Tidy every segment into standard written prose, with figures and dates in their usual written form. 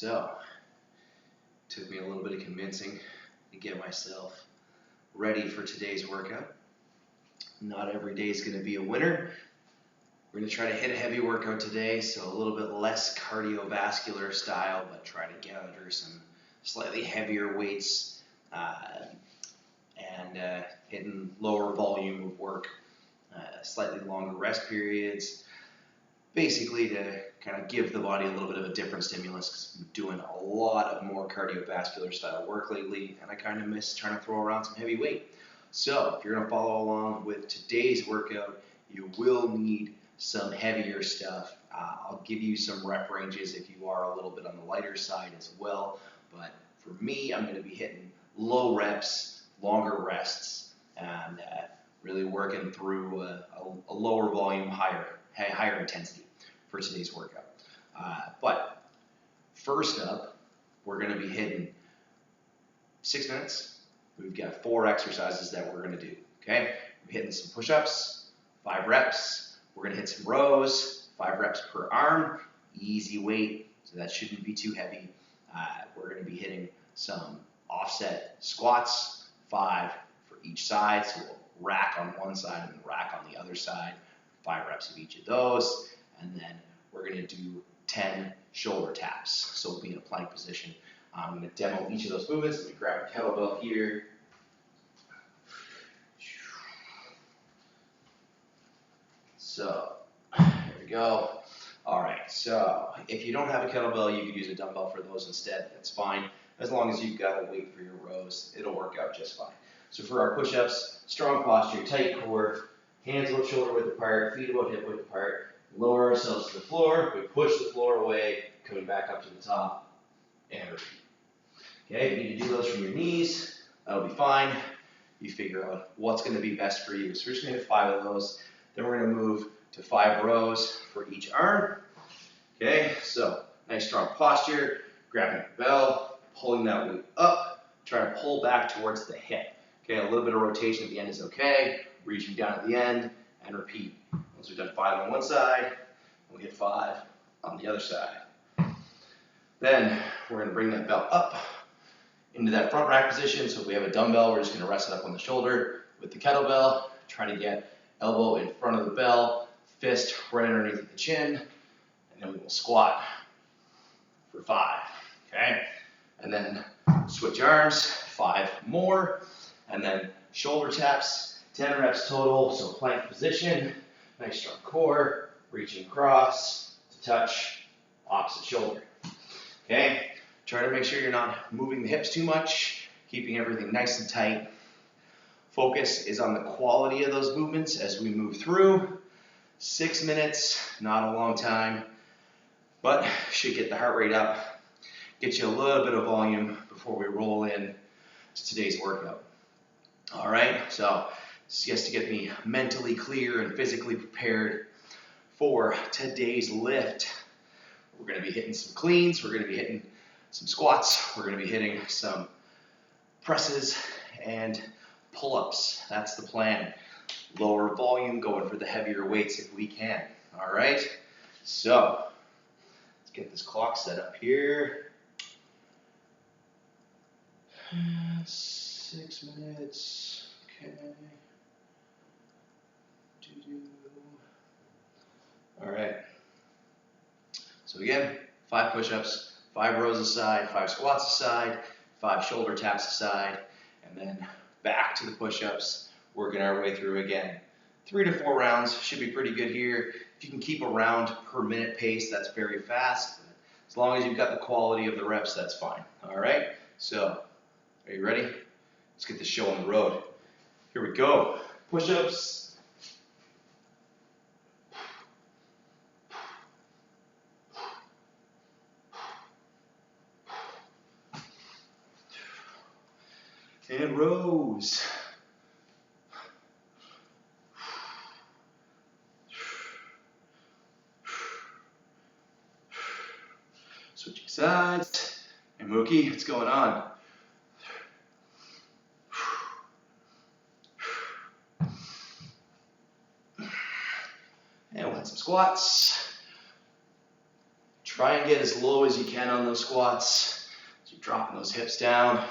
So, took me a little bit of convincing to get myself ready for today's workout. Not every day is going to be a winner. We're going to try to hit a heavy workout today, so a little bit less cardiovascular style, but try to get under some slightly heavier weights and hitting lower volume of work, slightly longer rest periods, basically to kind of give the body a little bit of a different stimulus, because I'm doing a lot of more cardiovascular style work lately, and I kind of miss trying to throw around some heavy weight. So if you're going to follow along with today's workout, you will need some heavier stuff. I'll give you some rep ranges if you are a little bit on the lighter side as well, but for me, I'm going to be hitting low reps, longer rests, and really working through a lower volume, higher intensity for today's workout. But first up, we're going to be hitting 6 minutes. We've got 4 exercises that we're going to do. Okay, we're hitting some push-ups, 5 reps. We're going to hit some rows, 5 reps per arm, easy weight, so that shouldn't be too heavy. We're going to be hitting some offset squats, 5 for each side, so we'll rack on one side and then rack on the other side, 5 reps of each of those, and then we're going to do 10 shoulder taps, so we'll be in a plank position. I'm going to demo each of those movements. Let me grab a kettlebell here. So, there we go. All right, so if you don't have a kettlebell, you could use a dumbbell for those instead. That's fine. As long as you've got a weight for your rows, it'll work out just fine. So for our push-ups, strong posture, tight core, hands about shoulder width apart, feet about hip width apart, lower ourselves to the floor, we push the floor away, coming back up to the top, and repeat. Okay, you need to do those from your knees, that'll be fine. You figure out what's going to be best for you. So we're just going to hit 5 of those. Then we're going to move to 5 rows for each arm. Okay, so nice strong posture, grabbing the bell, pulling that weight up, trying to pull back towards the hip. Okay, a little bit of rotation at the end is okay. Reaching down at the end and repeat. Once we've done 5 on one side, we'll hit 5 on the other side. Then we're going to bring that bell up into that front rack position. So if we have a dumbbell, we're just going to rest it up on the shoulder with the kettlebell, trying to get elbow in front of the bell, fist right underneath the chin, and then we will squat for 5, okay? And then switch arms, 5 more, and then shoulder taps, 10 reps total, so plank position, nice strong core, reaching across to touch opposite shoulder, okay? Try to make sure you're not moving the hips too much, keeping everything nice and tight. Focus is on the quality of those movements as we move through. 6 minutes, not a long time, but should get the heart rate up, get you a little bit of volume before we roll in to today's workout. All right, so this is just to get me mentally clear and physically prepared for today's lift. We're going to be hitting some cleans, we're going to be hitting some squats, we're going to be hitting some presses and pull-ups. That's the plan. Lower volume, going for the heavier weights if we can. All right, so let's get this clock set up here. 6 minutes. Okay. All right. So again, 5 push-ups, 5 rows aside, 5 squats aside, 5 shoulder taps aside, and then back to the push-ups, working our way through again. 3 to 4 rounds should be pretty good here. If you can keep a round per minute pace, that's very fast. As long as you've got the quality of the reps, that's fine. All right, so are you ready? Let's get this show on the road. Here we go. Push-ups. And rows. Switching sides. And Mookie, what's going on? And we'll hit some squats. Try and get as low as you can on those squats. So you're dropping those hips down.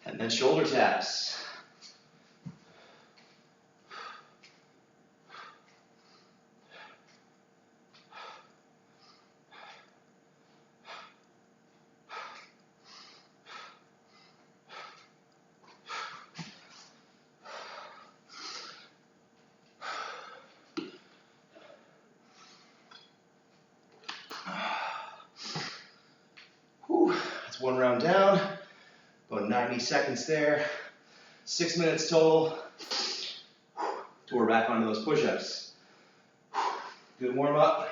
And then shoulder taps. Whew, that's one round down, about 90 seconds there, 6 minutes total, till we're back onto those push-ups. Good warm up.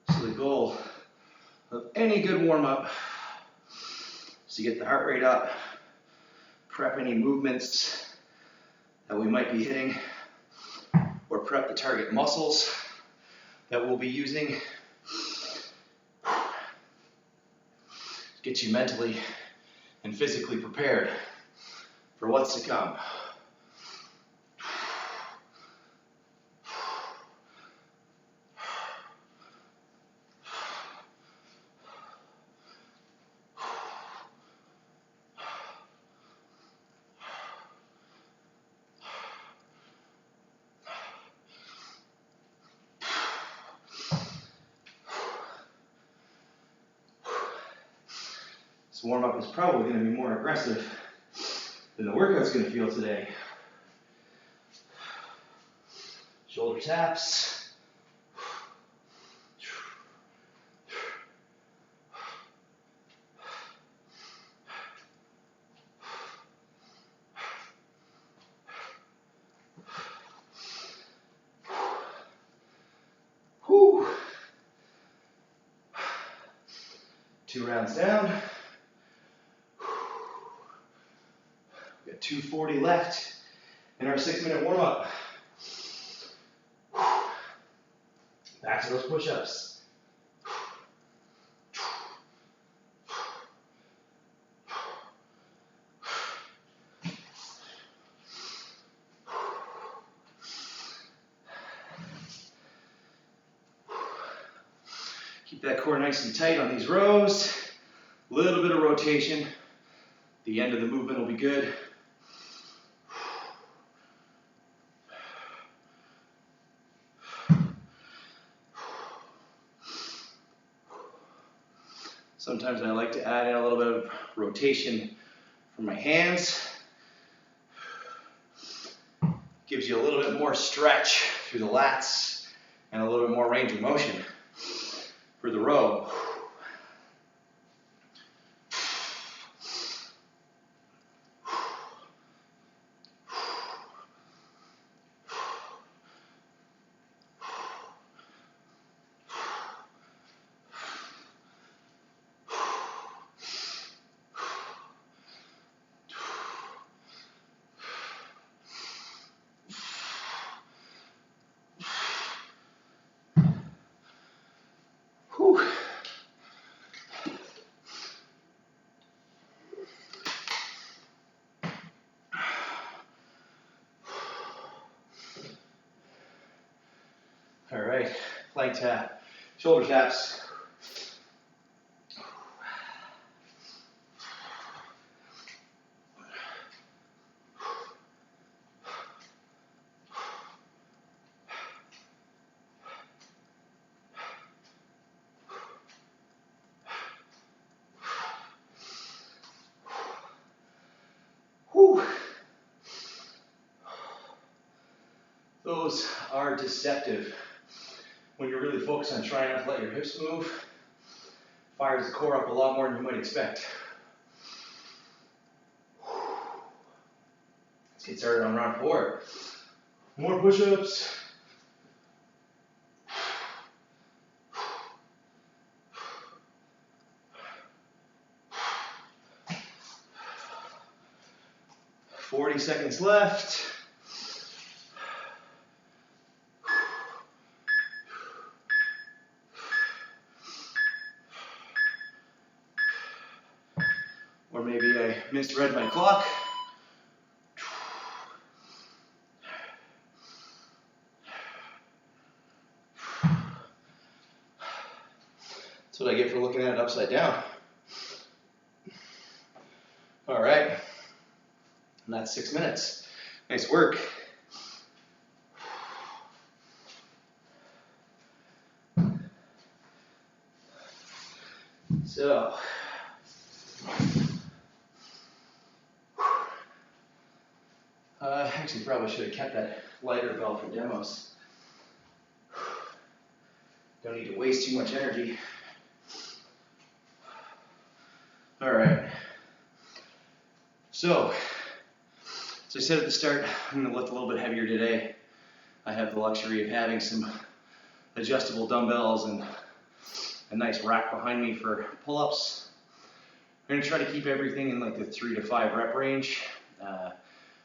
So the goal of any good warm-up is to get the heart rate up, prep any movements that we might be hitting, or prep the target muscles that we'll be using. Get you mentally and physically prepared for what's to come. This warm-up is probably going to be more aggressive than the workout's going to feel today. Shoulder taps. Whew. 2 rounds down. 240 left in our 6-minute warm-up. Back to those push-ups. Keep that core nice and tight on these rows. A little bit of rotation. The end of the movement will be good. Sometimes I like to add in a little bit of rotation from my hands. Gives you a little bit more stretch through the lats and a little bit more range of motion for the row. All right, plank tap, shoulder taps. Whew. Those are deceptive. When you're really focused on trying not to let your hips move, fires the core up a lot more than you might expect. Let's get started on round 4. More push-ups. Forty seconds left. Or maybe I misread my clock. That's what I get for looking at it upside down. All right, and that's 6 minutes. Nice work. So, actually probably should have kept that lighter belt for demos. Don't need to waste too much energy. All right. So, as I said at the start, I'm going to lift a little bit heavier today. I have the luxury of having some adjustable dumbbells and a nice rack behind me for pull-ups. I'm going to try to keep everything in like the 3 to 5 rep range.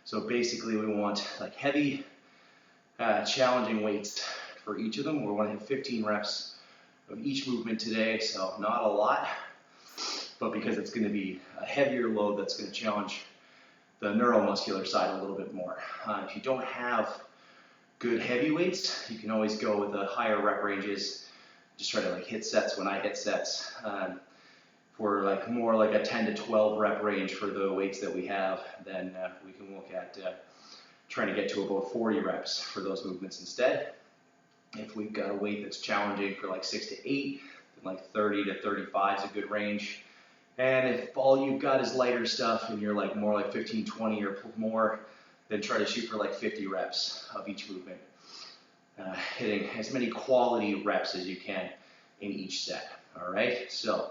So basically we want like heavy, challenging weights for each of them. We want to have 15 reps of each movement today, so not a lot, but because it's going to be a heavier load that's going to challenge the neuromuscular side a little bit more. If you don't have good heavy weights, you can always go with the higher rep ranges. Just try to like hit sets when I hit sets. For like more like a 10 to 12 rep range for the weights that we have, then we can look at trying to get to about 40 reps for those movements instead. If we've got a weight that's challenging for like 6 to 8, then like 30 to 35 is a good range. And if all you've got is lighter stuff and you're like more like 15, 20 or more, then try to shoot for like 50 reps of each movement. Hitting as many quality reps as you can in each set, all right? So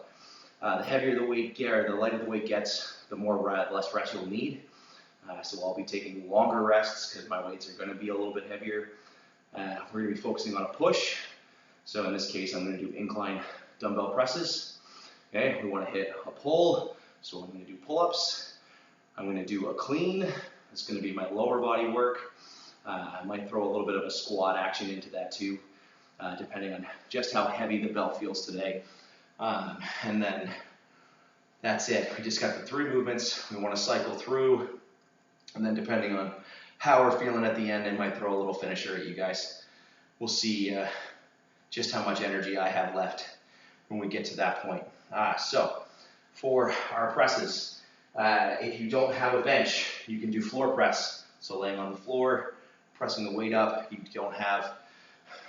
the heavier the weight or the lighter the weight gets, the less rest you'll need. So I'll be taking longer rests because my weights are going to be a little bit heavier. We're going to be focusing on a push. So in this case, I'm going to do incline dumbbell presses. Okay, we want to hit a pull. So I'm going to do pull-ups. I'm going to do a clean. It's going to be my lower body work. I might throw a little bit of a squat action into that too, depending on just how heavy the belt feels today. And then that's it. We just got the 3 movements we want to cycle through. And then depending on how we're feeling at the end, I might throw a little finisher at you guys. We'll see just how much energy I have left when we get to that point. So for our presses, if you don't have a bench, you can do floor press. So laying on the floor, pressing the weight up. If you don't have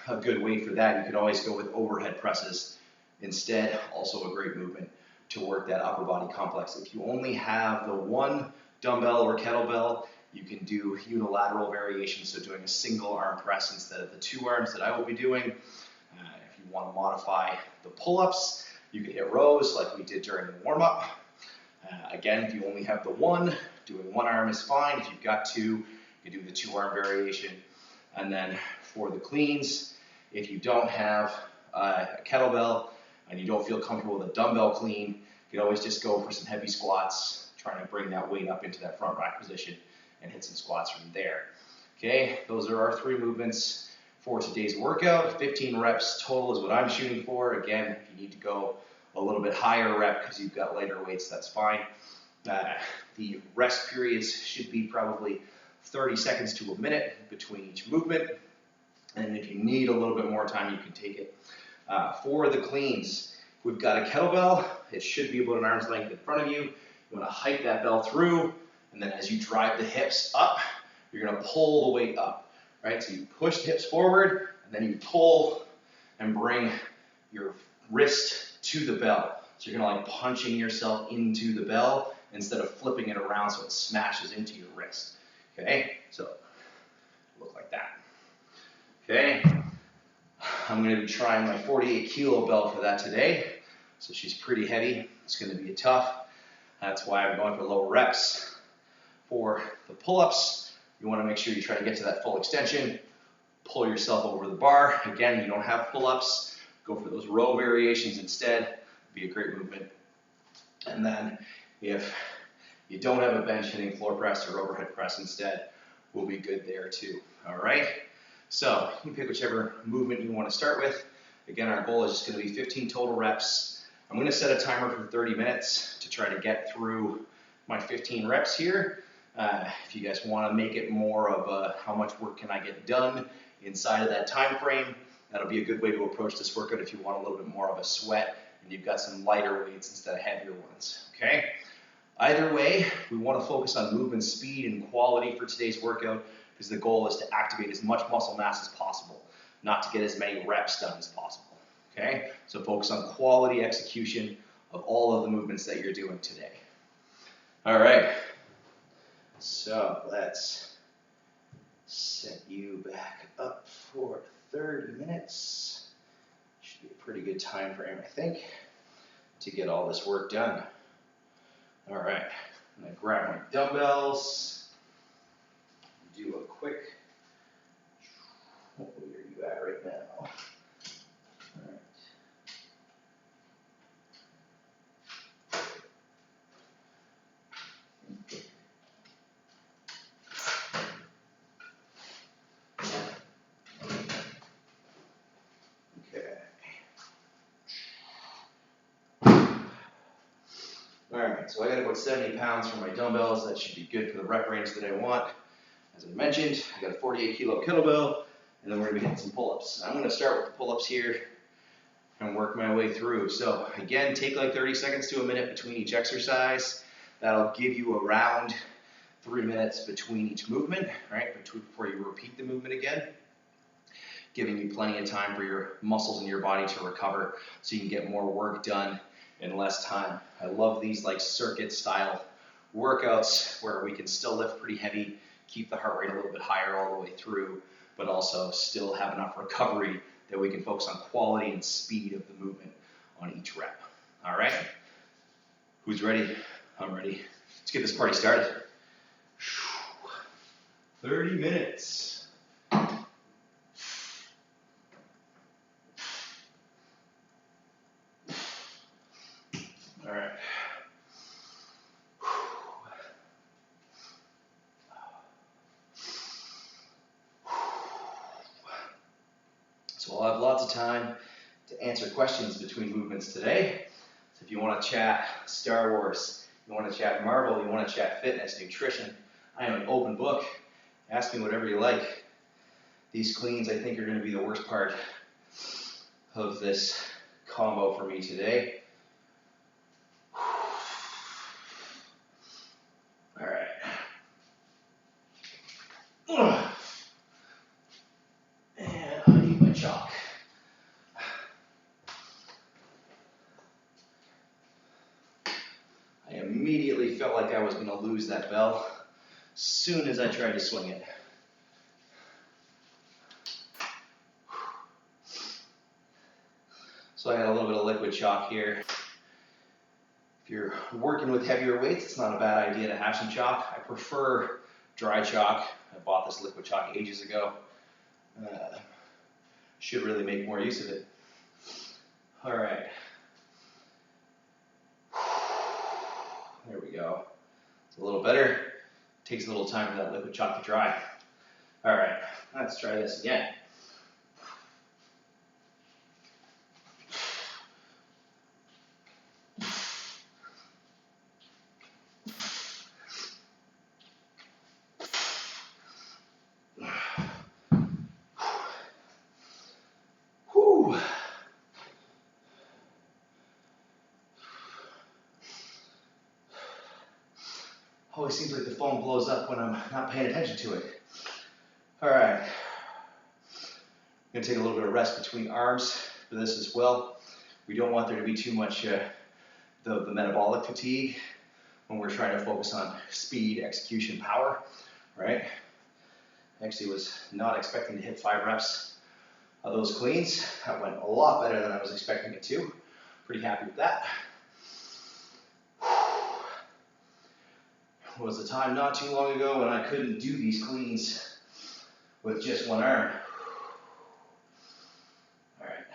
a good weight for that, you can always go with overhead presses instead. Also a great movement to work that upper body complex. If you only have the 1 dumbbell or kettlebell, you can do unilateral variations, so doing a single arm press instead of the 2 arms that I will be doing. If you want to modify the pull-ups, you can hit rows like we did during the warm-up. Again, if you only have the 1, doing 1 arm is fine. If you've got 2, you can do the 2 arm variation. And then for the cleans, if you don't have a kettlebell and you don't feel comfortable with a dumbbell clean, you can always just go for some heavy squats, trying to bring that weight up into that front rack position and hit some squats from there. Okay, those are our 3 movements for today's workout. 15 reps total is what I'm shooting for. Again, if you need to go a little bit higher rep because you've got lighter weights, that's fine. The rest periods should be probably 30 seconds to a minute between each movement. And if you need a little bit more time, you can take it. For the cleans, we've got a kettlebell. It should be about an arm's length in front of you. You want to hike that bell through, and then as you drive the hips up, you're going to pull the weight up, right? So you push the hips forward, and then you pull and bring your wrist to the bell. So you're going to like punching yourself into the bell instead of flipping it around so it smashes into your wrist. Okay, so look like that. Okay, I'm going to be trying my 48 kilo belt for that today. So she's pretty heavy. It's going to be tough. That's why I'm going for lower reps. For the pull-ups, You want to make sure you try to get to that full extension. Pull yourself over the bar. Again, you don't have pull-ups. Go for those row variations instead. Be a great movement. And then if you don't have a bench, hitting floor press or overhead press instead will be good there too. All right? So you can pick whichever movement you want to start with. Again, our goal is just going to be 15 total reps. I'm going to set a timer for 30 minutes to try to get through my 15 reps here. If you guys want to make it more of a how much work can I get done inside of that time frame, that'll be a good way to approach this workout if you want a little bit more of a sweat and you've got some lighter weights instead of heavier ones. Okay? Either way, we want to focus on movement speed and quality for today's workout because the goal is to activate as much muscle mass as possible, not to get as many reps done as possible. Okay? So focus on quality execution of all of the movements that you're doing today. All right. So let's set you back up for 30 minutes. Should be a pretty good time frame, I think, to get all this work done. All right, I'm gonna grab my dumbbells, do a quick, where are you at right now? All right. Alright, so I got about 70 pounds for my dumbbells. That should be good for the rep range that I want. As I mentioned, I got a 48 kilo kettlebell, and then we're going to be hitting some pull-ups. I'm going to start with the pull-ups here and work my way through. So again, take like 30 seconds to a minute between each exercise. That'll give you around 3 minutes between each movement, right? Before you repeat the movement again, giving you plenty of time for your muscles in your body to recover so you can get more work done in less time. I love these like circuit style workouts where we can still lift pretty heavy, keep the heart rate a little bit higher all the way through, but also still have enough recovery that we can focus on quality and speed of the movement on each rep. All right? Who's ready? I'm ready. Let's get this party started. 30 minutes. All right. So I'll have lots of time to answer questions between movements today. So if you want to chat Star Wars, you want to chat Marvel, you want to chat fitness, nutrition, I am an open book. Ask me whatever you like. These cleans, I think, are going to be the worst part of this combo for me today. All right. And I need my chalk. I immediately felt like I was going to lose that bell as soon as I tried to swing it. So I got a little bit of liquid chalk here. If you're working with heavier weights, it's not a bad idea to have some chalk. I prefer dry chalk. I bought this liquid chalk ages ago. Should really make more use of it. All right. There we go. It's a little better. Takes a little time for that liquid chalk to dry. All right, let's try this again. Whew. Always seems like the phone blows up when I'm not paying attention to it. All right. I'm going to take a little bit of rest between arms for this as well. We don't want there to be too much the metabolic fatigue when we're trying to focus on speed, execution, power, right? I actually was not expecting to hit 5 reps of those cleans. That went a lot better than I was expecting it to. Pretty happy with that. was a time not too long ago when I couldn't do these cleans with just one arm. All right.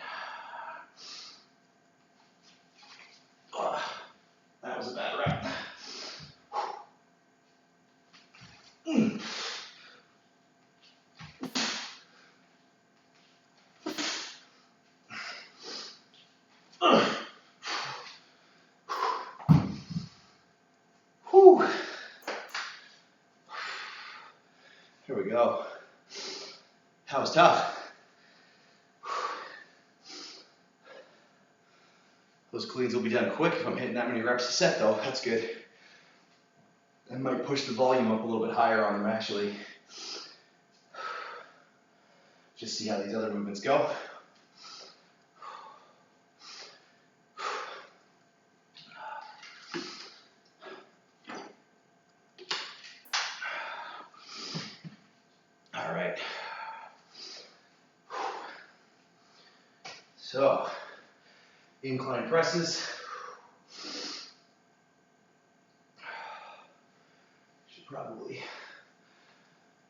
That was a bad rep. Whew. Here we go. That was tough. Those cleans will be done quick if I'm hitting that many reps a set though. That's good. I might push the volume up a little bit higher on them actually. Just see how these other movements go. All right. So, incline presses. Should probably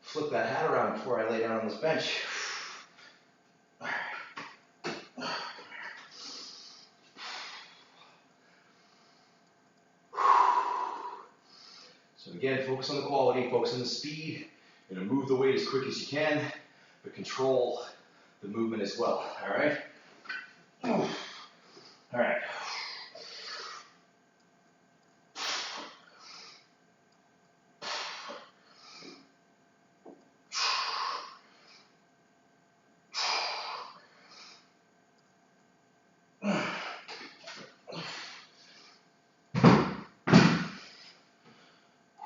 flip that hat around before I lay down on this bench. So again, focus on the quality, focus on the speed. You're gonna move the weight as quick as you can, but control the movement as well, all right? All right.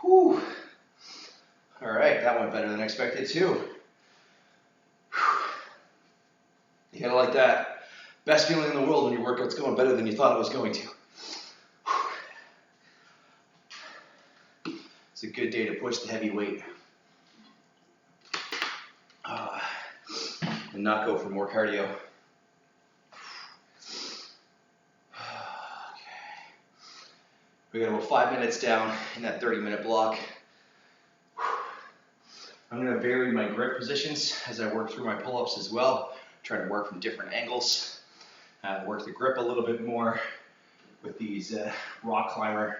Whew. All right, that went better than expected too. You gotta like that. Best feeling in the world when your workout's going better than you thought it was going to. It's a good day to push the heavy weight. And not go for more cardio. We got about 5 minutes down in that 30-minute block. I'm gonna vary my grip positions as I work through my pull-ups as well. Trying to work from different angles. Work the grip a little bit more with these rock climber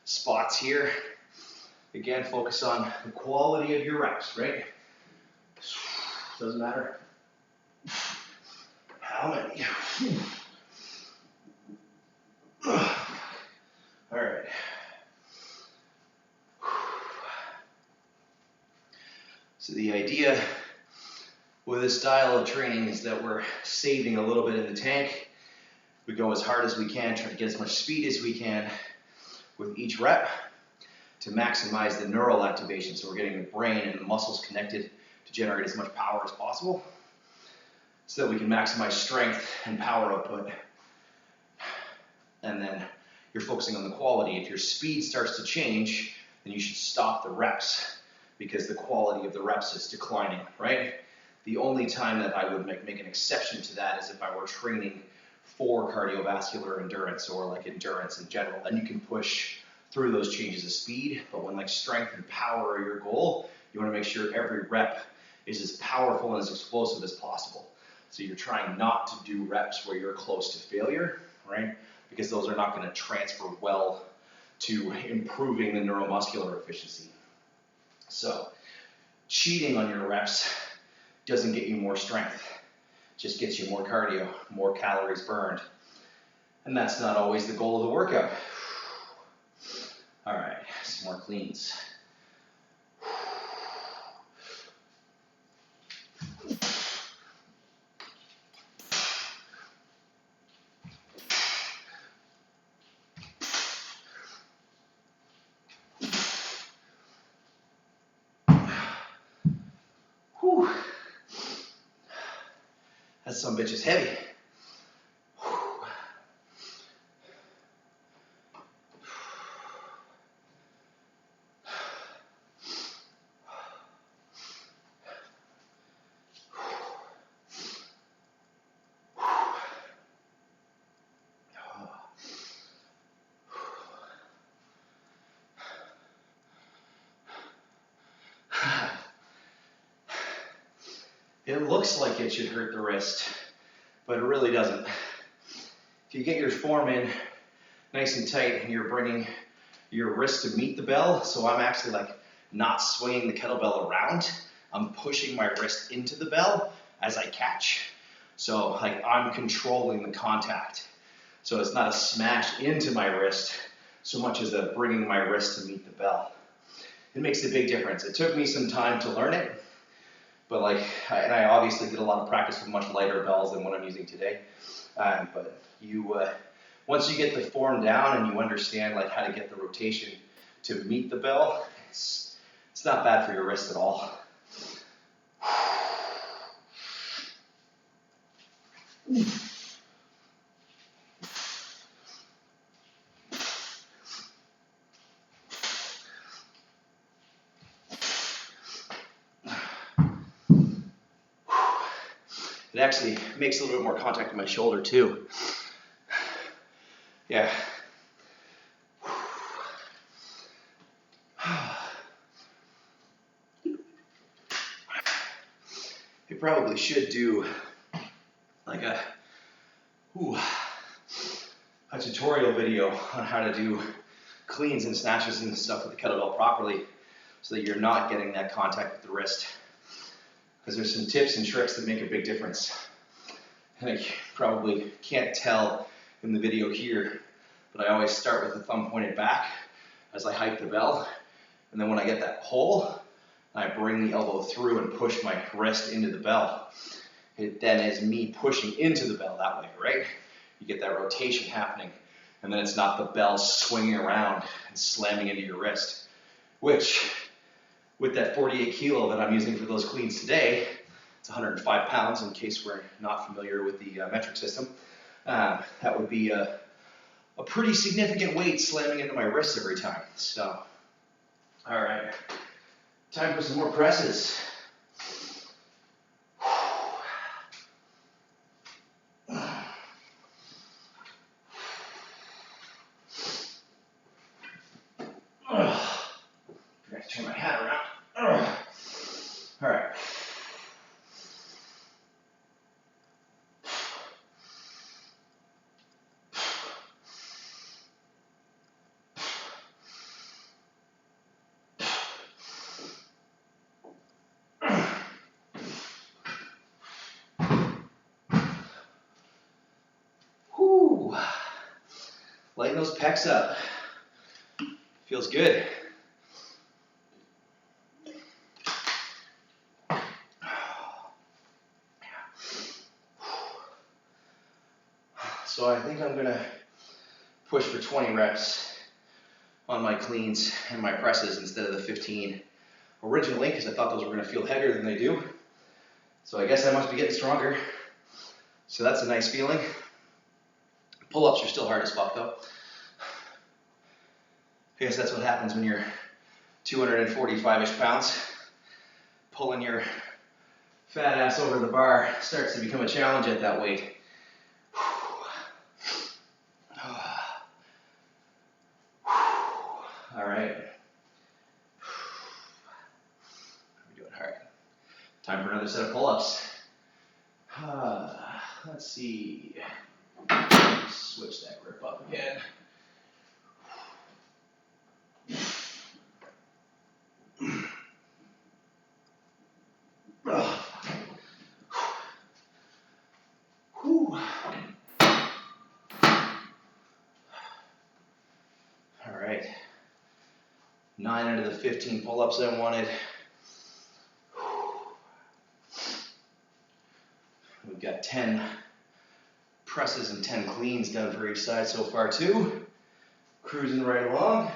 spots here. Again, focus on the quality of your reps, right? Doesn't matter how many. All right. So the idea with this style of training is that we're saving a little bit in the tank. We go as hard as we can, try to get as much speed as we can with each rep to maximize the neural activation. So we're getting the brain and the muscles connected to generate as much power as possible so that we can maximize strength and power output. And then you're focusing on the quality. If your speed starts to change, then you should stop the reps because the quality of the reps is declining, right? The only time that I would make an exception to that is if I were training for cardiovascular endurance or like endurance in general. Then you can push through those changes of speed. But when like strength and power are your goal, you want to make sure every rep is as powerful and as explosive as possible. So you're trying not to do reps where you're close to failure, right? Because those are not going to transfer well to improving the neuromuscular efficiency. So cheating on your reps doesn't get you more strength, just gets you more cardio, more calories burned. And that's not always the goal of the workout. All right, some more cleans. Whew. That some bitch is heavy. It looks like it should hurt the wrist, but it really doesn't. If you get your form in nice and tight and you're bringing your wrist to meet the bell, so I'm actually like not swinging the kettlebell around, I'm pushing my wrist into the bell as I catch. So like I'm controlling the contact. So it's not a smash into my wrist so much as a bringing my wrist to meet the bell. It makes a big difference. It took me some time to learn it, but I obviously did a lot of practice with much lighter bells than what I'm using today. But once you get the form down and you understand like how to get the rotation to meet the bell, it's not bad for your wrist at all. It actually makes a little bit more contact with my shoulder too. Yeah. You probably should do like a tutorial video on how to do cleans and snatches and stuff with the kettlebell properly so that you're not getting that contact with the wrist. Because there's some tips and tricks that make a big difference. And I probably can't tell in the video here, but I always start with the thumb pointed back as I hike the bell. And then when I get that pull, I bring the elbow through and push my wrist into the bell. It then is me pushing into the bell that way, right? You get that rotation happening. And then it's not the bell swinging around and slamming into your wrist, which with that 48 kilo that I'm using for those cleans today, it's 105 pounds in case we're not familiar with the metric system. That would be a pretty significant weight slamming into my wrist every time. So, all right, time for some more presses. I have to turn my hat around. All right. Whew. Lighten those pecs up. Feels good. So I think I'm gonna push for 20 reps on my cleans and my presses instead of the 15 originally, because I thought those were gonna feel heavier than they do. So I guess I must be getting stronger. So that's a nice feeling. Pull-ups are still hard as fuck though. I guess that's what happens when you're 245-ish pounds. Pulling your fat ass over the bar starts to become a challenge at that weight. All right. How are we doing? All right. Time for another set of pull-ups. Let's see. Switch that grip up again. All right. 9 out of the 15 pull-ups I wanted. We've got 10 presses and 10 cleans done for each side so far too. Cruising right along.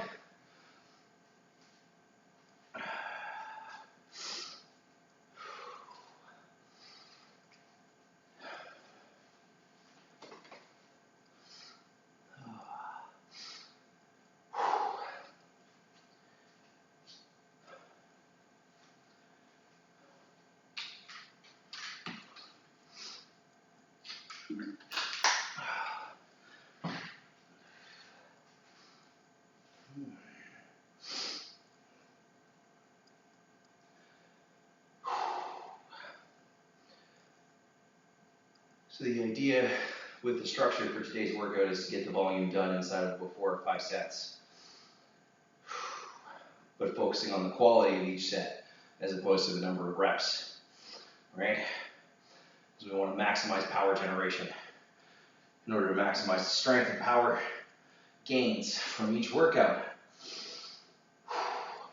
So the idea with the structure for today's workout is to get the volume done inside of 4 or 5 sets. But focusing on the quality of each set as opposed to the number of reps, right? Because we want to maximize power generation. In order to maximize the strength and power gains from each workout,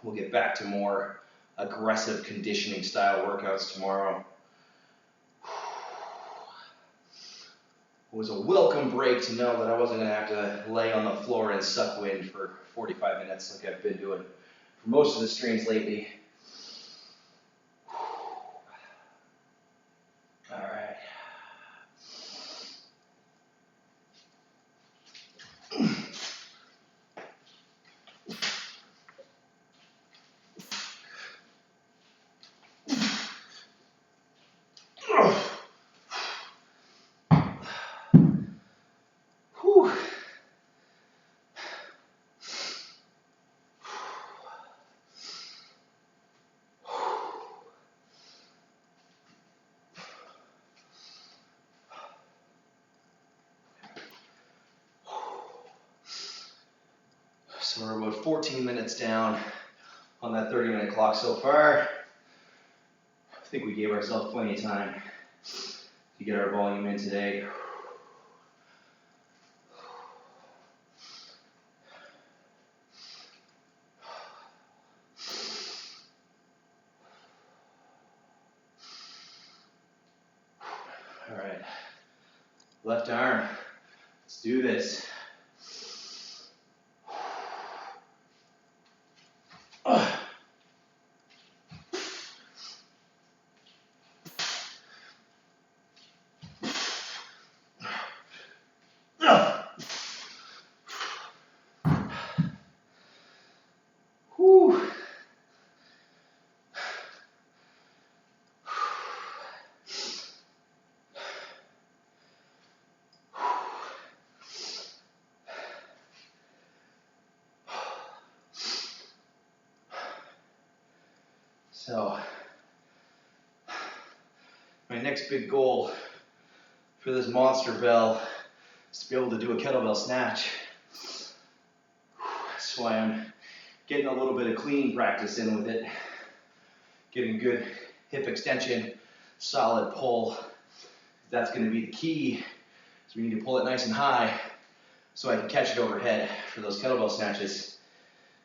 we'll get back to more aggressive conditioning style workouts tomorrow. It was a welcome break to know that I wasn't going to have to lay on the floor and suck wind for 45 minutes like I've been doing for most of the streams lately. All right. So we're about 14 minutes down on that 30-minute clock so far. I think we gave ourselves plenty of time to get our volume in today. All right, left arm, let's do this. So, my next big goal for this monster bell is to be able to do a kettlebell snatch. That's why I'm getting a little bit of clean practice in with it. Getting good hip extension, solid pull. That's going to be the key. So we need to pull it nice and high so I can catch it overhead for those kettlebell snatches.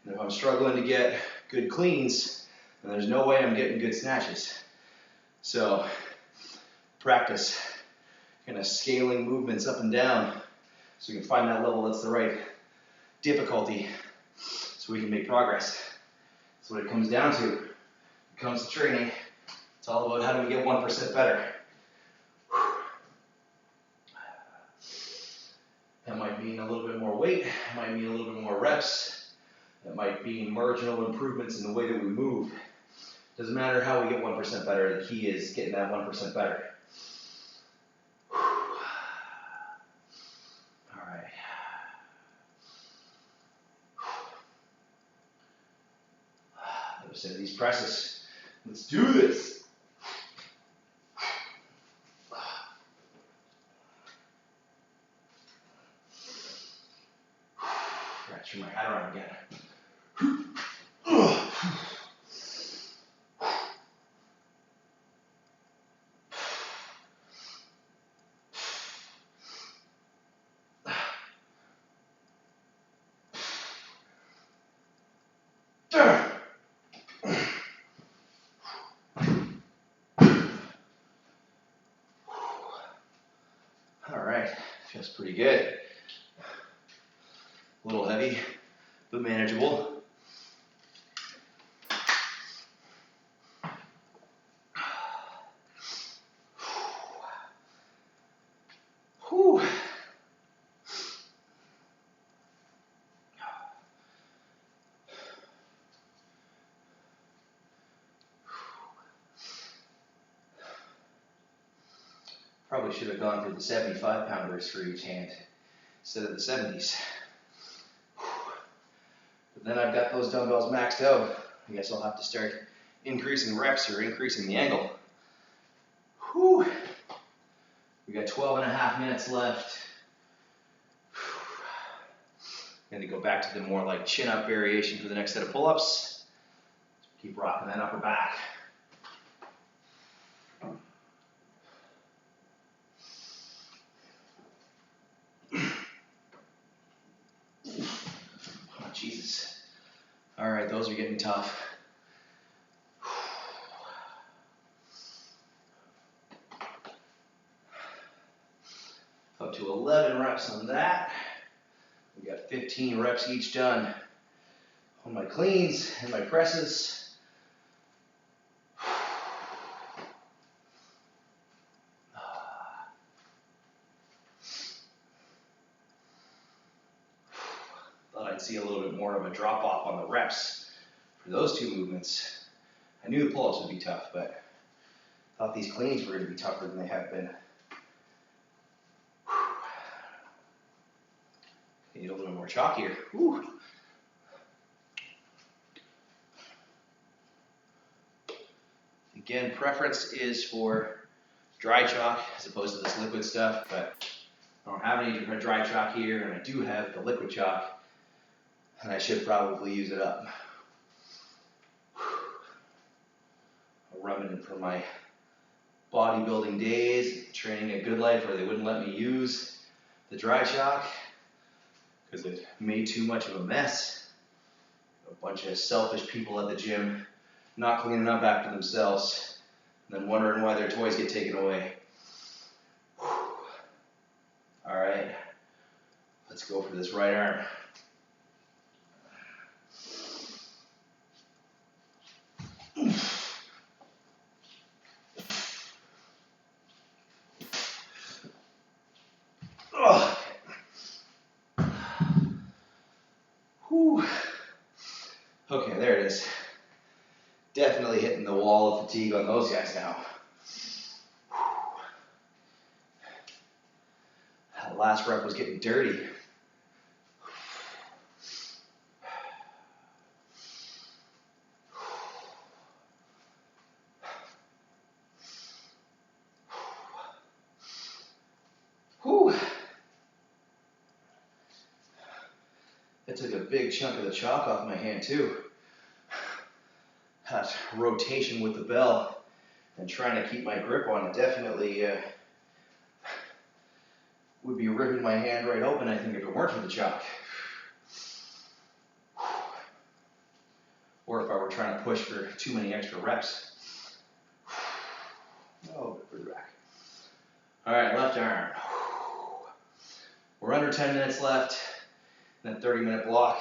And if I'm struggling to get good cleans, then there's no way I'm getting good snatches. So practice kind of scaling movements up and down so we can find that level that's the right difficulty so we can make progress. That's what it comes down to. When it comes to training, it's all about how do we get 1% better. That might mean a little bit more weight, it might mean a little bit more reps, that might mean marginal improvements in the way that we move. Doesn't matter how we get 1% better, the key is getting that 1% better. Alright. Other side of these presses. Let's do this. Turn my hat around again. All right, feels pretty good. A little heavy, but manageable. Whew. Probably should have gone for the 75-pounders for each hand instead of the 70s. But then I've got those dumbbells maxed out. I guess I'll have to start increasing reps or increasing the angle. Whew. We got 12.5 minutes left. Going to go back to the more like chin-up variation for the next set of pull-ups. Keep rocking that upper back. Oh, Jesus. All right, those are getting tough. Up to 11 reps on that. We got 15 reps each done on my cleans and my presses. Thought I'd see a little bit more of a drop off on the reps for those two movements. I knew the pull-ups would be tough, but I thought these cleans were going to be tougher than they have been. Need a little more chalk here. Whew. Again, preference is for dry chalk as opposed to this liquid stuff, but I don't have any dry chalk here, and I do have the liquid chalk, and I should probably use it up. I'm rubbing it from my bodybuilding days, training at Good Life, where they wouldn't let me use the dry chalk because it made too much of a mess. A bunch of selfish people at the gym not cleaning up after themselves, and then wondering why their toys get taken away. All right, let's go for this right arm. Okay, there it is. Definitely hitting the wall of fatigue on those guys now. That last rep was getting dirty. That took a big chunk of the chalk off my hand too. That rotation with the bell and trying to keep my grip on it definitely would be ripping my hand right open, I think, if it weren't for the chalk. Or if I were trying to push for too many extra reps. Oh, put it back. All right, left arm. We're under 10 minutes left in that 30-minute block.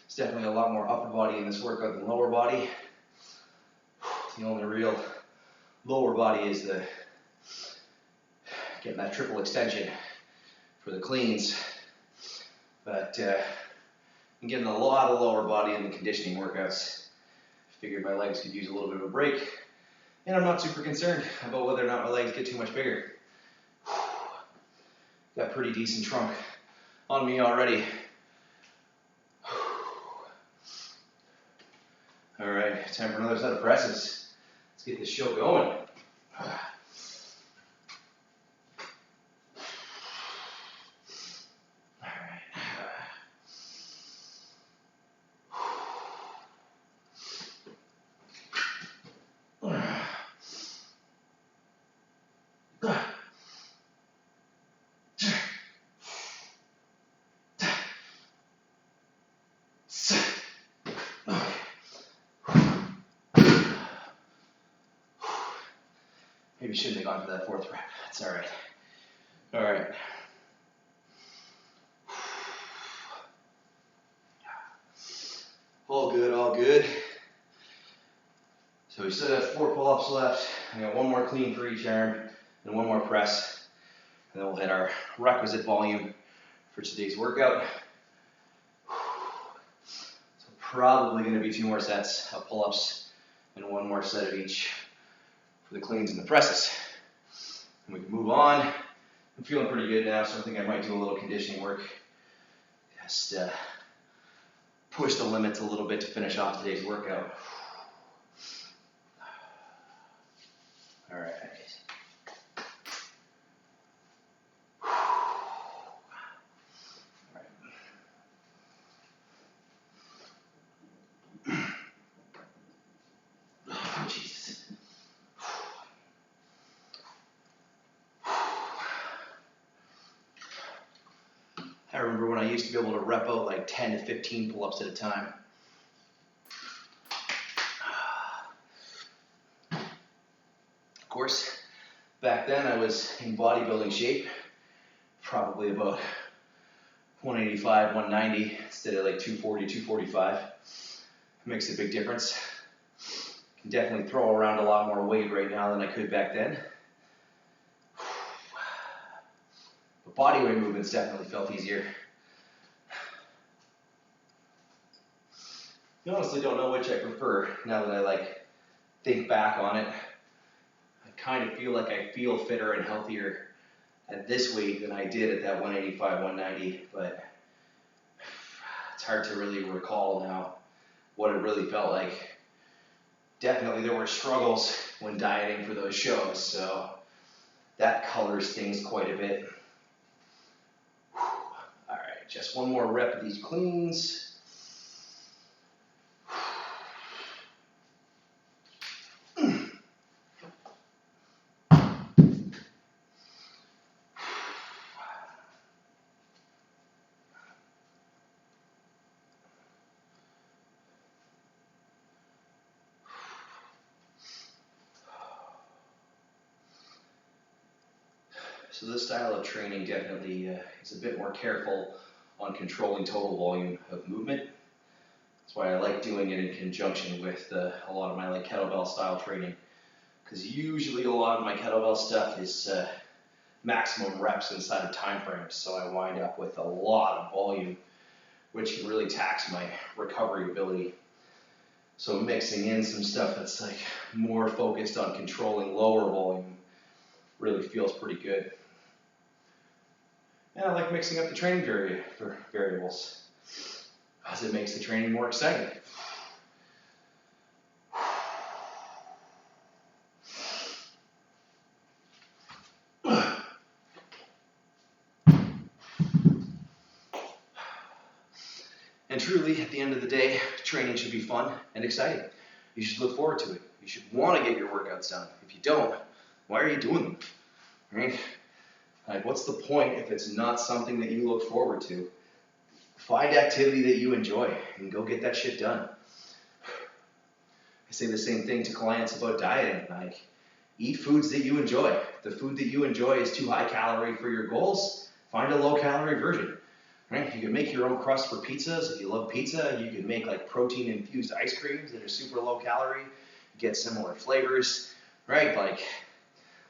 It's definitely a lot more upper body in this workout than lower body. The only real lower body is the getting that triple extension for the cleans. But I'm getting a lot of lower body in the conditioning workouts. Figured my legs could use a little bit of a break. And I'm not super concerned about whether or not my legs get too much bigger. Got pretty decent trunk on me already. All right, time for another set of presses. Let's get this show going. Maybe shouldn't have gone for that 4th rep. That's all right. All right. All good, all good. So we still have 4 pull-ups left. I got 1 more clean for each arm and 1 more press. And then we'll hit our requisite volume for today's workout. So probably going to be 2 more sets of pull-ups and 1 more set of each for the cleans and the presses. And we can move on. I'm feeling pretty good now, so I think I might do a little conditioning work. Just push the limits a little bit to finish off today's workout. All right. Oh, Jesus. I remember when I used to be able to rep out like 10 to 15 pull-ups at a time. Of course, back then I was in bodybuilding shape, probably about 185, 190 instead of like 240, 245. It makes a big difference. Can definitely throw around a lot more weight right now than I could back then. But body weight movements definitely felt easier. I honestly don't know which I prefer now that I think back on it. I kind of feel like I feel fitter and healthier at this weight than I did at that 185, 190, but it's hard to really recall now what it really felt like. Definitely there were struggles when dieting for those shows, so that colors things quite a bit. All right, just 1 more rep of these cleans. So this style of training definitely is a bit more careful on controlling total volume of movement. That's why I like doing it in conjunction with a lot of my kettlebell style training, because usually a lot of my kettlebell stuff is maximum reps inside of time frames, so I wind up with a lot of volume, which can really tax my recovery ability. So mixing in some stuff that's more focused on controlling lower volume really feels pretty good. And I like mixing up the training variables, because it makes the training more exciting. And truly, at the end of the day, training should be fun and exciting. You should look forward to it. You should want to get your workouts done. If you don't, why are you doing them? Right? What's the point if it's not something that you look forward to? Find activity that you enjoy and go get that shit done. I say the same thing to clients about dieting. Eat foods that you enjoy. If the food that you enjoy is too high calorie for your goals, find a low calorie version. Right? You can make your own crust for pizzas. If you love pizza, you can make protein infused ice creams that are super low calorie. Get similar flavors, right?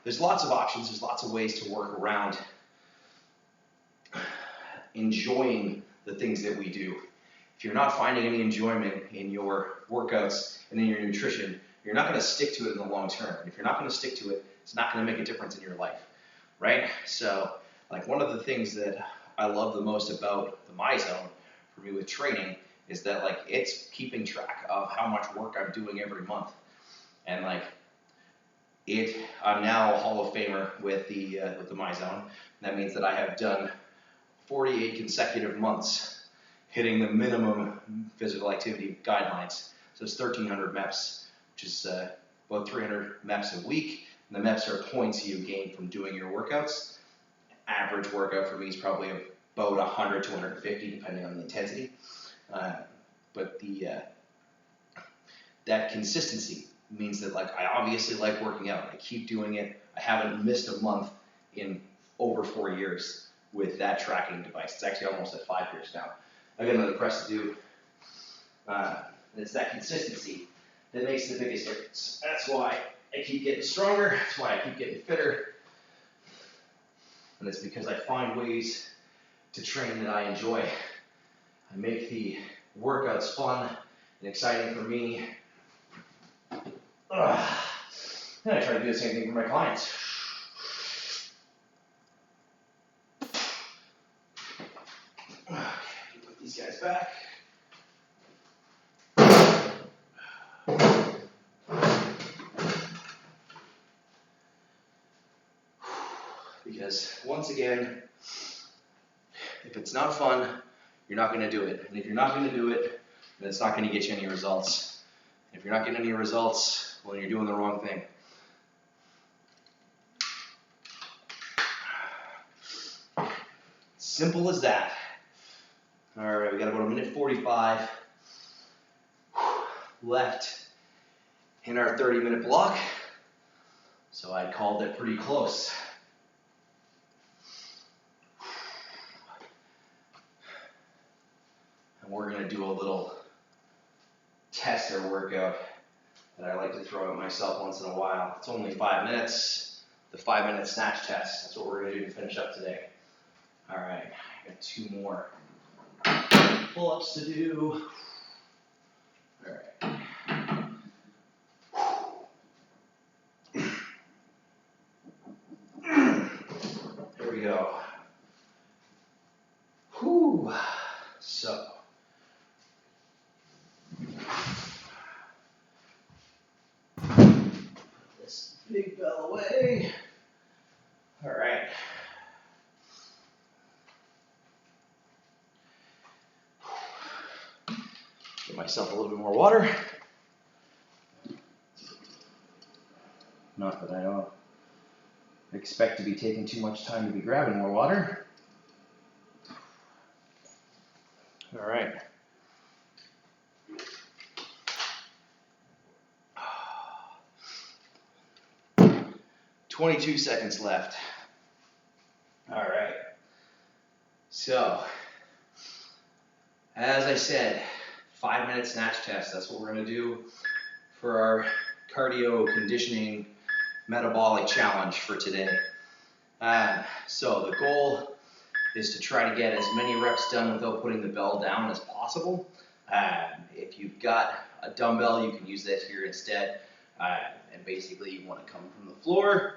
There's lots of options. There's lots of ways to work around enjoying the things that we do. If you're not finding any enjoyment in your workouts and in your nutrition, you're not going to stick to it in the long term. And if you're not going to stick to it, it's not going to make a difference in your life, right? So, one of the things that I love the most about the My Zone for me with training is that it's keeping track of how much work I'm doing every month. And I'm now a Hall of Famer with the My Zone. That means that I have done 48 consecutive months hitting the minimum physical activity guidelines. So it's 1,300 MEPs, which is about 300 MEPs a week. And the MEPs are points you gain from doing your workouts. Average workout for me is probably about 100 to 150, depending on the intensity. But that consistency means that I obviously like working out. I keep doing it I haven't missed a month in over 4 years with that tracking device. It's actually almost at 5 years now. I got another press to do. And it's that consistency that makes the biggest difference. That's why I keep getting stronger. That's why I keep getting fitter. And it's because I find ways to train that I enjoy. I make the workouts fun and exciting for me. And I try to do the same thing for my clients. Put these guys back. Because once again, if it's not fun, you're not going to do it. And if you're not going to do it, then it's not going to get you any results. If you're not getting any results, well, you're doing the wrong thing. Simple as that. All right, we got about a minute 45 left in our 30-minute block. So I called it pretty close. And we're going to do a little tester workout that I like to throw at myself once in a while. It's only 5 minutes, the 5-minute snatch test. That's what we're going to do to finish up today. All right, I got 2 more pull-ups to do. All right. Here we go. Whew. So. This big bell away. All right. Get myself a little bit more water. Not that I don't expect to be taking too much time to be grabbing more water. All right. 22 seconds left. All right. So, as I said, 5-minute snatch test. That's what we're going to do for our cardio conditioning metabolic challenge for today. So the goal is to try to get as many reps done without putting the bell down as possible. If you've got a dumbbell, you can use that here instead. And basically you want to come from the floor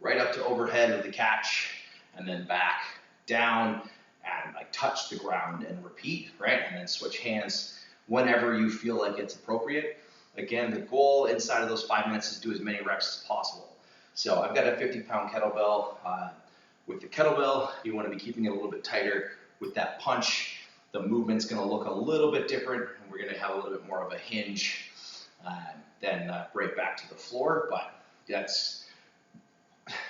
right up to overhead with the catch, and then back down and like touch the ground and repeat, right? And then switch hands whenever you feel like it's appropriate. Again, the goal inside of those 5 minutes is to do as many reps as possible. So I've got a 50-pound kettlebell. With the kettlebell, you want to be keeping it a little bit tighter. With that punch, the movement's going to look a little bit different, and we're going to have a little bit more of a hinge than right back to the floor. But that's,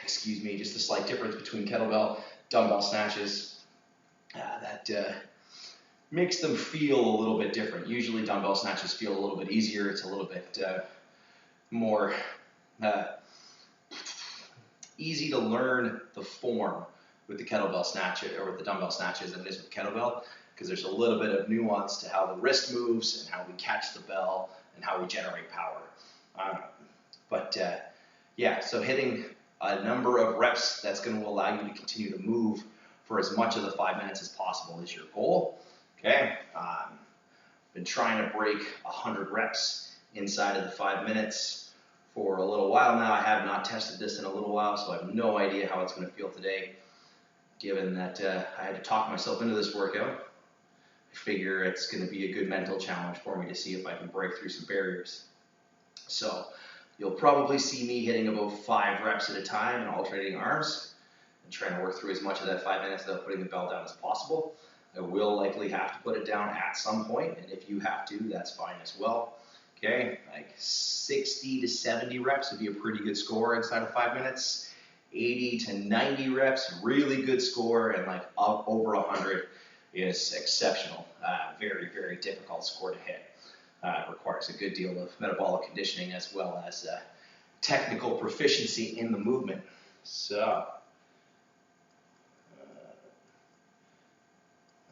just a slight difference between kettlebell, dumbbell snatches. That makes them feel a little bit different. Usually dumbbell snatches feel a little bit easier. It's a little bit more easy to learn the form with the kettlebell snatch or with the dumbbell snatches than it is with kettlebell, because there's a little bit of nuance to how the wrist moves and how we catch the bell and how we generate power. So hitting a number of reps that's going to allow you to continue to move for as much of the 5 minutes as possible is your goal. Okay, been trying to break 100 reps inside of the 5 minutes for a little while now. I have not tested this in a little while, so I have no idea how it's going to feel today, given that I had to talk myself into this workout. I figure it's going to be a good mental challenge for me to see if I can break through some barriers. So you'll probably see me hitting about 5 reps at a time and alternating arms and trying to work through as much of that 5 minutes without putting the bell down as possible. I will likely have to put it down at some point, and if you have to, that's fine as well. Okay, like 60 to 70 reps would be a pretty good score inside of 5 minutes. 80 to 90 reps, really good score, and like over 100 is exceptional. Very, very difficult score to hit. Requires a good deal of metabolic conditioning as well as technical proficiency in the movement. So,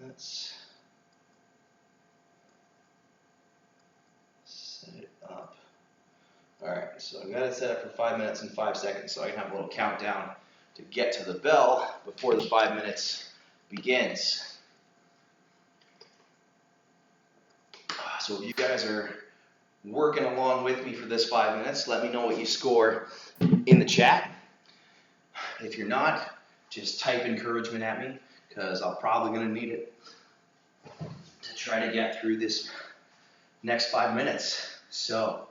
let's set it up. All right, so I'm gonna set it for 5 minutes and 5 seconds so I can have a little countdown to get to the bell before the 5 minutes begins. So if you guys are working along with me for this 5 minutes, let me know what you score in the chat. If you're not, just type encouragement at me, because I'm probably going to need it to try to get through this next 5 minutes. So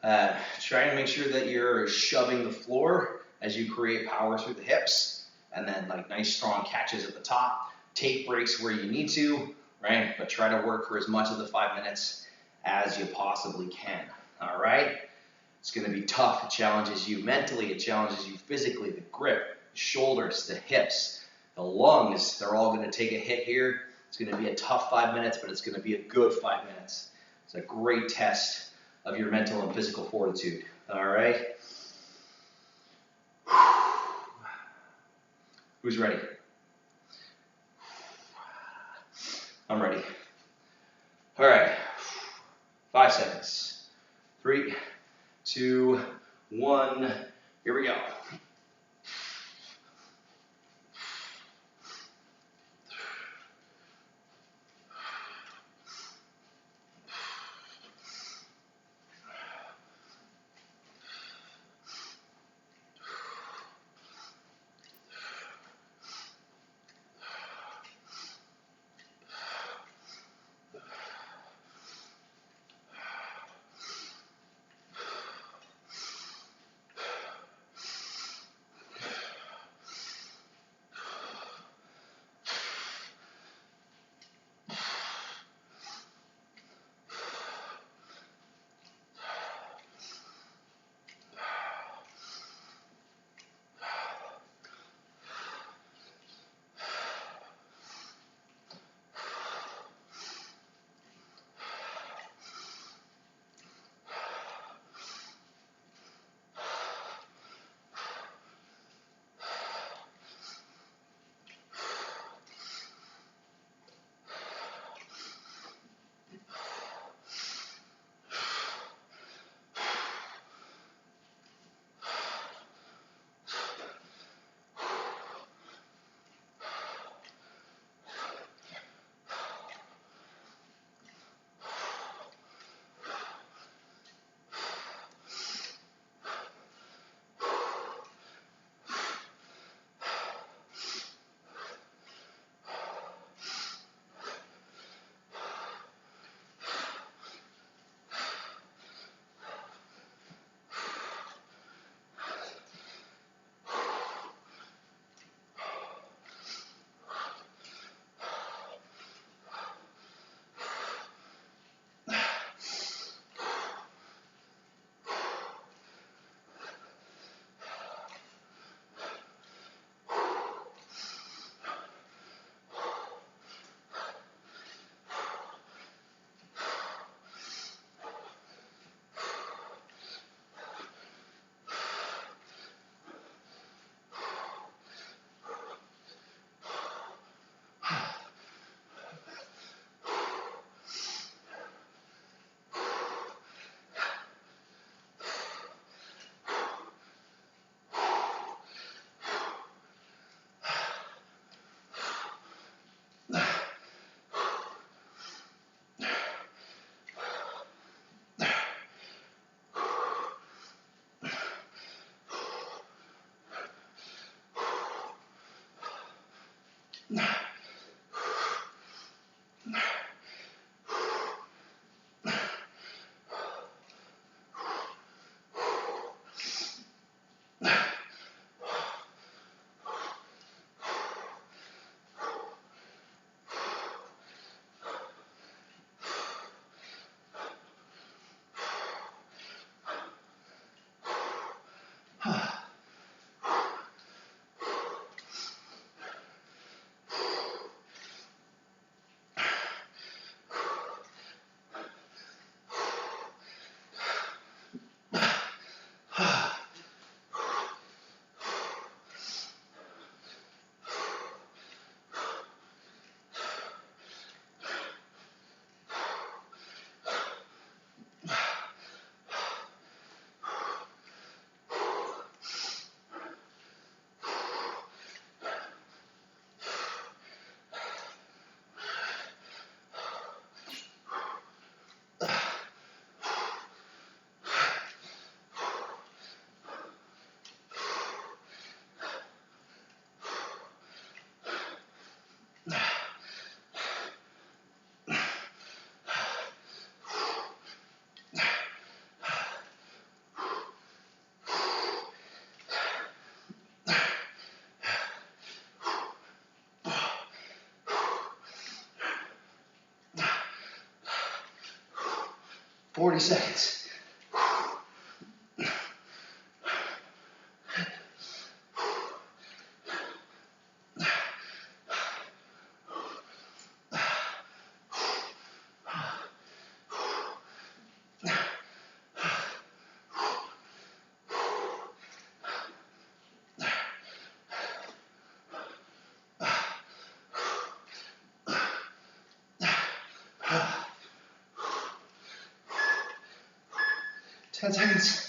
try and make sure that you're shoving the floor as you create power through the hips, and then like nice strong catches at the top. Take breaks where you need to, right? But try to work for as much of the 5 minutes as you possibly can. All right? It's going to be tough. It challenges you mentally. It challenges you physically. The grip, the shoulders, the hips, the lungs, they're all going to take a hit here. It's going to be a tough 5 minutes, but it's going to be a good 5 minutes. It's a great test of your mental and physical fortitude. All right? Who's ready? I'm ready. All right. 5 seconds. 3, 2, 1. Here we go. 40 seconds. Ten seconds.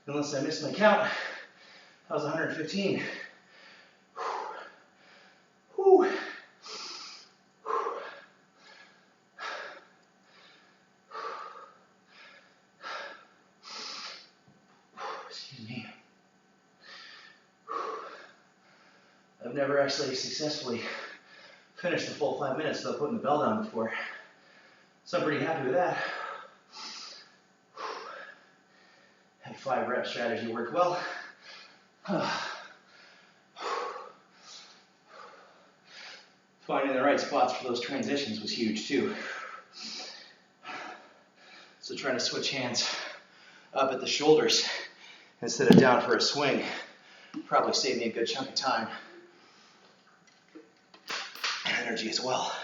Unless I missed my count, that was 115. Whew. Excuse me. I've never actually successfully finished the full 5 minutes without putting the bell down before, so I'm pretty happy with that. That 5 rep strategy worked well. Finding the right spots for those transitions was huge too. So trying to switch hands up at the shoulders instead of down for a swing probably saved me a good chunk of time and energy as well.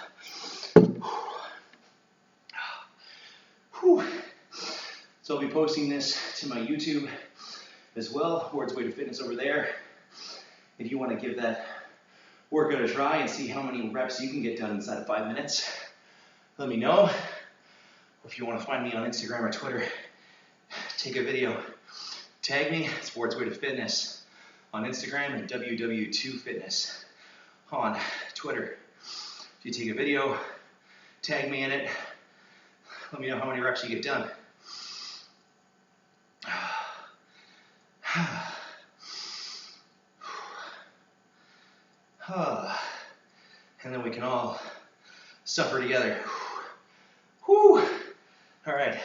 Whew. So I'll be posting this to my YouTube as well, Ward's Way to Fitness over there. If you want to give that workout a try and see how many reps you can get done inside of 5 minutes, let me know. Or if you want to find me on Instagram or Twitter, take a video, tag me. It's Ward's Way to Fitness on Instagram and WW2Fitness on Twitter. If you take a video, tag me in it, let me know how many reps you get done. And then we can all suffer together. Whew. All right,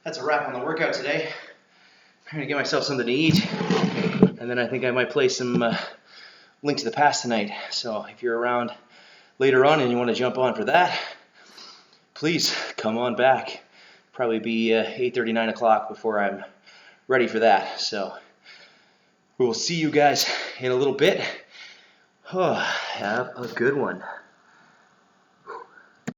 that's a wrap on the workout today. I'm gonna get myself something to eat, and then I think I might play some Link to the Past tonight. So if you're around later on and you want to jump on for that, please come on back. Probably be 8:30, 9 o'clock before I'm ready for that. So we will see you guys in a little bit. Have a good one.